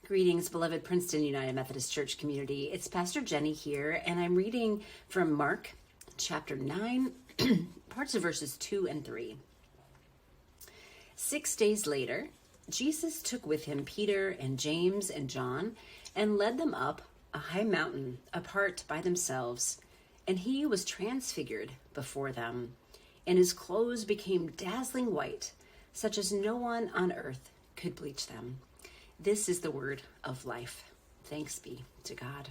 Greetings, beloved Princeton United Methodist Church community. It's Pastor Jenny here, and I'm reading from Mark chapter 9, parts of verses 2 and 3. 6 days later, Jesus took with him Peter and James and John and led them up a high mountain apart by themselves, and he was transfigured before them, and his clothes became dazzling white, such as no one on earth could bleach them. This is the word of life. Thanks be to God.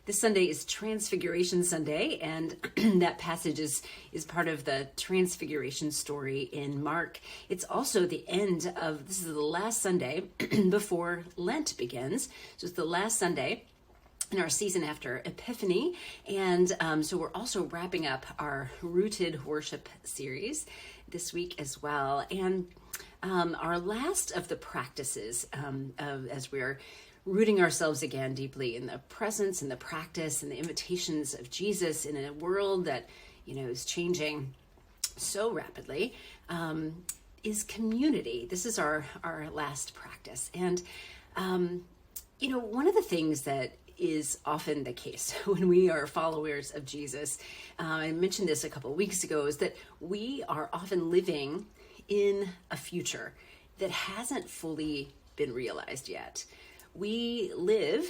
This Sunday is Transfiguration Sunday, and that passage is part of the Transfiguration story in Mark. It's also the end of, this is the last Sunday before Lent begins. So it's the last Sunday in our season after Epiphany, and so we're also wrapping up our Rooted Worship series this week as well. And our last of the practices as we're rooting ourselves again deeply in the presence and the practice and the invitations of Jesus in a world that, is changing so rapidly, is community. This is our last practice. And, one of the things that is often the case when we are followers of Jesus, I mentioned this a couple of weeks ago, is that we are often living in a future that hasn't fully been realized yet. We live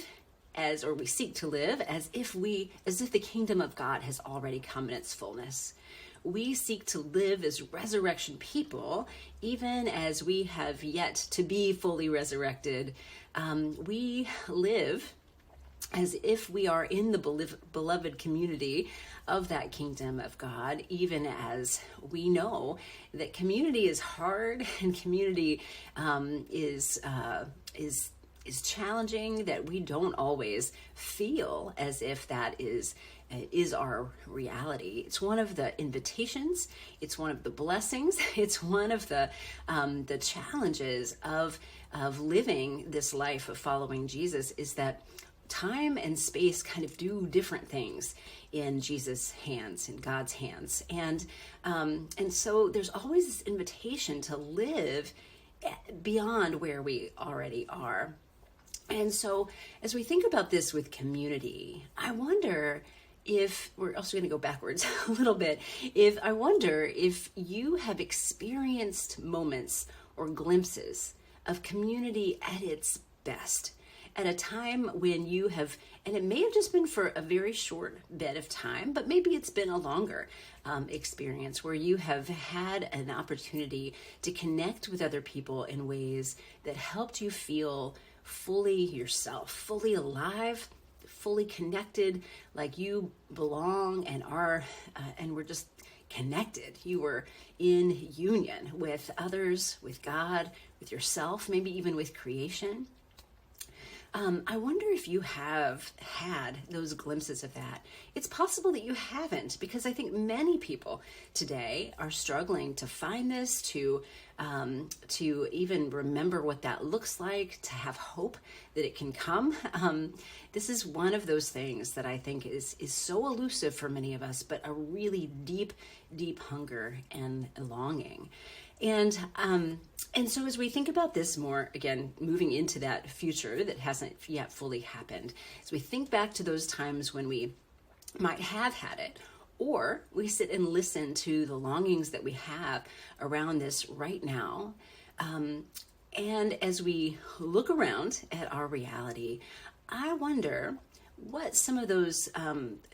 we seek to live as if the kingdom of God has already come in its fullness. We seek to live as resurrection people, even as we have yet to be fully resurrected. We live as if we are in the beloved community of that kingdom of God, even as we know that community is hard and community is challenging, that we don't always feel as if that is our reality. It's one of the invitations, it's one of the blessings, it's one of the challenges of living this life of following Jesus, is that time and space kind of do different things in Jesus' hands, in God's hands. And so there's always this invitation to live beyond where we already are. And so as we think about this with community, I wonder if, we're also going to go backwards a little bit, I wonder if you have experienced moments or glimpses of community at its best, at a time when you have, and it may have just been for a very short bit of time, but maybe it's been a longer experience where you have had an opportunity to connect with other people in ways that helped you feel fully yourself, fully alive, fully connected, like you belong and are, and we're just connected. You were in union with others, with God, with yourself, maybe even with creation. I wonder if you have had those glimpses of that. It's possible that you haven't, because I think many people today are struggling to find this, to even remember what that looks like, to have hope that it can come. This is one of those things that I think is so elusive for many of us, but a really deep, deep hunger and longing. And so as we think about this more, again, moving into that future that hasn't yet fully happened, as we think back to those times when we might have had it, or we sit and listen to the longings that we have around this right now, and as we look around at our reality, I wonder what some of those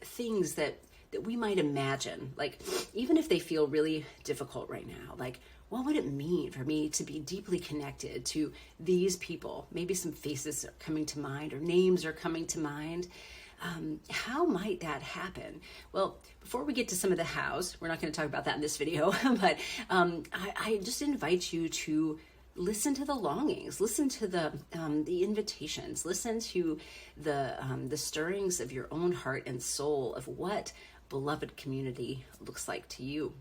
things that we might imagine, like even if they feel really difficult right now, like what would it mean for me to be deeply connected to these people? Maybe some faces are coming to mind or names are coming to mind. How might that happen? Well, before we get to some of the hows, we're not going to talk about that in this video, but I just invite you to listen to the longings, listen to the invitations, listen to the stirrings of your own heart and soul of what beloved community looks like to you.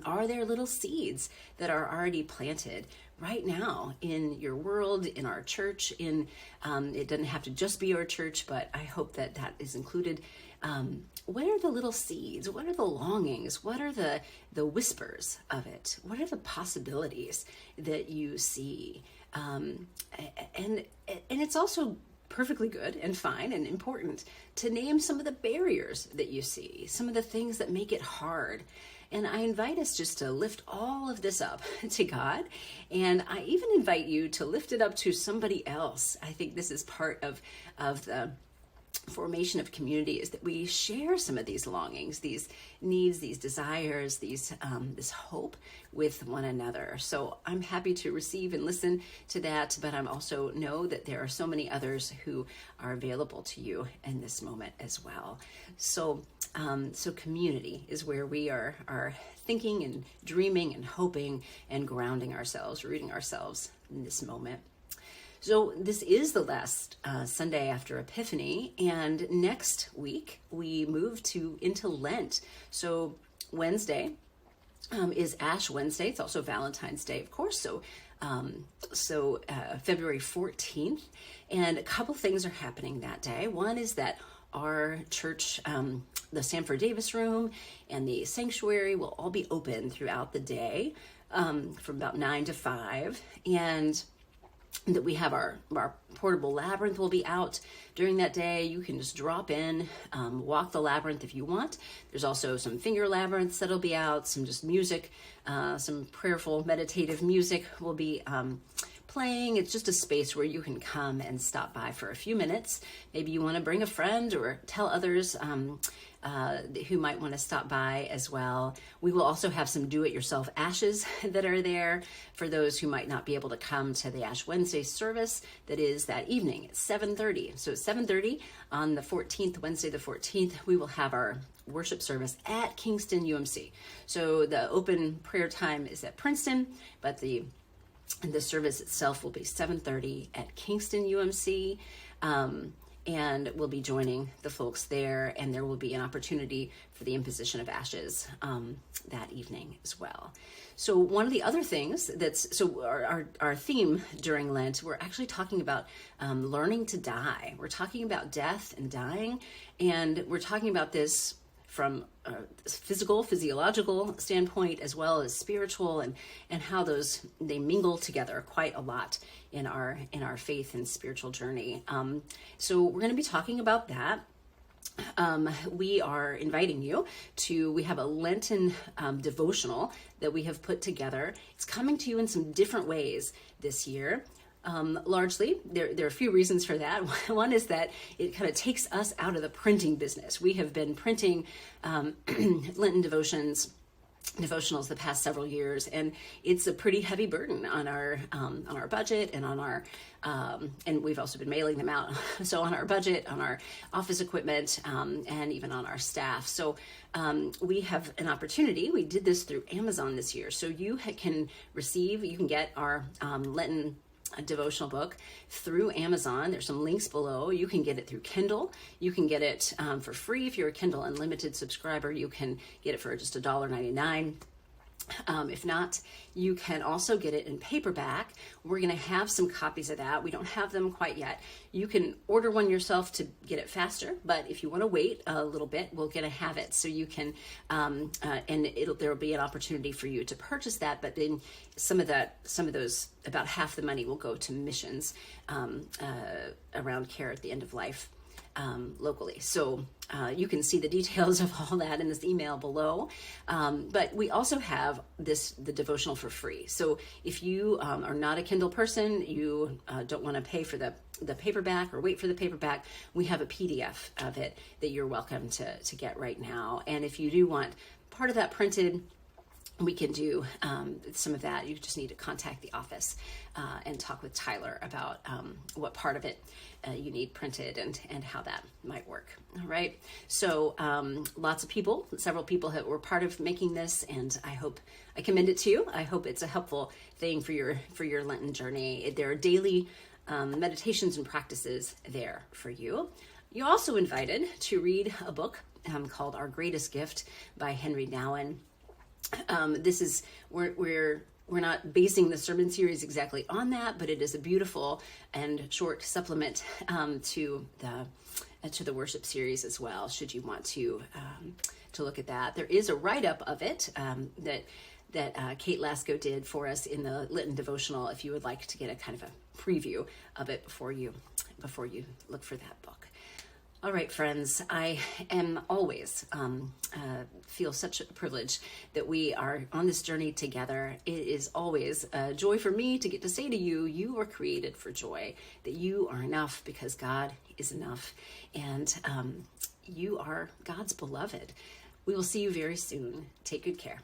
Are there little seeds that are already planted right now in your world, in our church, it doesn't have to just be our church, but I hope that is included. What are the little seeds? What are the longings? What are the whispers of it? What are the possibilities that you see? And and it's also perfectly good and fine and important to name some of the barriers that you see, some of the things that make it hard. And I invite us just to lift all of this up to God. And I even invite you to lift it up to somebody else. I think this is part of the formation of community, is that we share some of these longings, these needs, these desires, this hope with one another. So I'm happy to receive and listen to that, but I'm also know that there are so many others who are available to you in this moment as well. So community is where we are thinking and dreaming and hoping and grounding ourselves, rooting ourselves in this moment. So this is the last Sunday after Epiphany, and next week we move into Lent. So Wednesday is Ash Wednesday. It's also Valentine's Day, of course. So February 14th, and a couple things are happening that day. One is that our church, the Sanford Davis Room and the sanctuary will all be open throughout the day from about 9 to 5, and that we have our portable labyrinth will be out during that day. You can just drop in, walk the labyrinth if you want. There's also some finger labyrinths that'll be out, some just music, some prayerful, meditative music will be playing. It's just a space where you can come and stop by for a few minutes. Maybe you want to bring a friend or tell others who might want to stop by as well. We will also have some do-it-yourself ashes that are there for those who might not be able to come to the Ash Wednesday service that is that evening at 7:30. So at 7:30 on the 14th, Wednesday the 14th, we will have our worship service at Kingston UMC. So the open prayer time is at Princeton, but the service itself will be 7:30 at Kingston UMC. And we'll be joining the folks there, and there will be an opportunity for the imposition of ashes that evening as well. So one of the other things our theme during Lent, we're actually talking about learning to die. We're talking about death and dying, and we're talking about this from a physiological standpoint, as well as spiritual, and how they mingle together quite a lot in our faith and spiritual journey. So we're going to be talking about that. We are inviting you we have a Lenten devotional that we have put together. It's coming to you in some different ways this year. Largely, there are a few reasons for that. One is that it kind of takes us out of the printing business. We have been printing Lenten devotionals the past several years, and it's a pretty heavy burden on our budget and on our and we've also been mailing them out. So on our budget, on our office equipment, and even on our staff. So we have an opportunity. We did this through Amazon this year. So you can get our Lenten devotional book through Amazon. There's some links below. You can get it through Kindle. You can get it for free if you're a Kindle Unlimited subscriber. You can get it for just $1.99. If not, you can also get it in paperback. We're going to have some copies of that. We don't have them quite yet. You can order one yourself to get it faster, but if you want to wait a little bit, we're going to have it. So you can, and there will be an opportunity for you to purchase that. But then some of those, about half the money will go to missions around care at the end of life. Locally. So you can see the details of all that in this email below. But we also have the devotional for free. So if you are not a Kindle person, you don't want to pay for the paperback or wait for the paperback, we have a PDF of it that you're welcome to get right now. And if you do want part of that printed, we can do some of that. You just need to contact the office and talk with Tyler about what part of it you need printed and how that might work. All right. So several people were part of making this, and I commend it to you. I hope it's a helpful thing for your Lenten journey. There are daily meditations and practices there for you. You're also invited to read a book called Our Greatest Gift by Henry Nouwen. We're not basing the sermon series exactly on that, but it is a beautiful and short supplement to the worship series as well. Should you want to look at that, there is a write-up of it that that Kate Lasko did for us in the Lytton devotional, if you would like to get a kind of a preview of it before you look for that book. All right, friends, I am always feel such a privilege that we are on this journey together. It is always a joy for me to get to say to you, you were created for joy, that you are enough because God is enough, and you are God's beloved. We will see you very soon. Take good care.